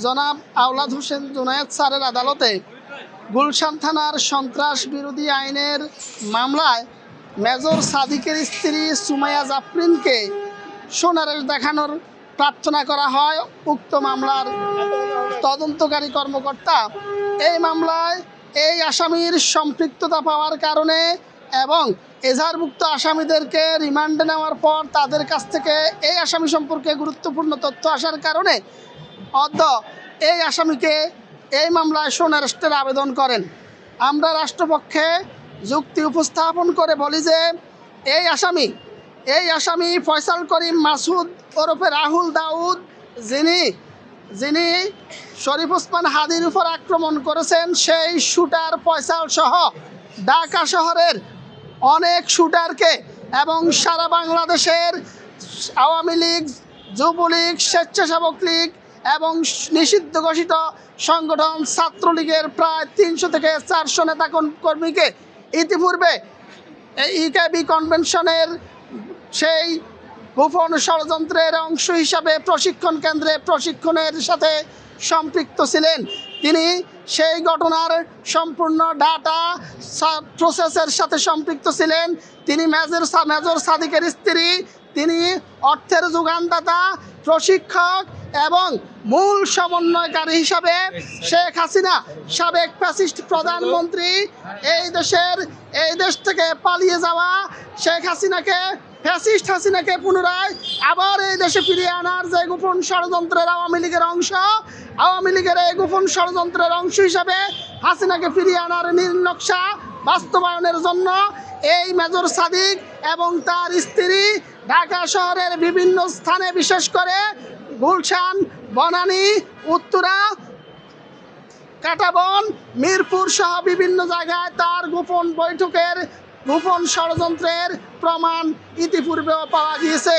জনাব আওলাদ হোসেন জুনায়েদ স্যারের আদালতে গুলশান থানার সন্ত্রাস বিরোধী আইনের মামলায় মেজর সাদিকের স্ত্রী সুমাইয়া জাফরিনকে সোনারেশ দেখানোর প্রার্থনা করা হয়। উক্ত মামলার তদন্তকারী কর্মকর্তা এই মামলায় এই আসামির সম্পৃক্ততা পাওয়ার কারণে এবং এজাহারভুক্ত আসামিদেরকে রিমান্ডে নেওয়ার পর তাদের কাছ থেকে এই আসামি সম্পর্কে গুরুত্বপূর্ণ তথ্য আসার কারণে এই আসামিকে এই মামলায় সোনারেস্টের আবেদন করেন। আমরা রাষ্ট্রপক্ষে যুক্তি উপস্থাপন করে বলি যে এই আসামি ফয়সাল করিম মাসুদ ওরফে রাহুল দাউদ যিনি শরীফ ওসমান হাদির উপর আক্রমণ করেছেন, সেই শুটার ফয়সাল সহ ঢাকা শহরের অনেক শুটারকে এবং সারা বাংলাদেশের আওয়ামী লীগ, যুবলীগ, স্বেচ্ছাসেবক লীগ এবং নিষিদ্ধ ঘোষিত সংগঠন ছাত্রলীগের প্রায় 300 থেকে 400 নেতা কর্মীকে ইতিপূর্বে ইকেবি কনভেনশনের সেই গোপন ষড়যন্ত্রের অংশ হিসাবে প্রশিক্ষণ কেন্দ্রে প্রশিক্ষণের সাথে সম্পৃক্ত ছিলেন। তিনি সেই ঘটনার সম্পূর্ণ ডাটা প্রসেসের সাথে সম্পৃক্ত ছিলেন। তিনি মেজর সাদিকের স্ত্রী, তিনি অর্থের যোগানদাতা, প্রশিক্ষক এবং মূল সমন্বয়কারী হিসাবে শেখ হাসিনা, সাবেক ফ্যাসিস্ট প্রধানমন্ত্রী, এই দেশ থেকে পালিয়ে যাওয়া ফ্যাসিস্ট হাসিনাকে পুনরায় আবার এই দেশে ফিরিয়ে আনার যে গোপন ষড়যন্ত্রের আওয়ামী লীগের এই গোপন ষড়যন্ত্রের অংশ হিসাবে হাসিনাকে ফিরিয়ে আনার নীল নকশা বাস্তবায়নের জন্য এই মেজর সাদিক এবং তার স্ত্রী ঢাকা শহরের বিভিন্ন স্থানে, বিশেষ করে গুলশান, বনানী, উত্তরা, কাঁটাবন, মিরপুর সহ বিভিন্ন জায়গায় তার গোপন বৈঠকের গোপন ষড়যন্ত্রের প্রমাণ ইতিপূর্বেও পাওয়া গিয়েছে।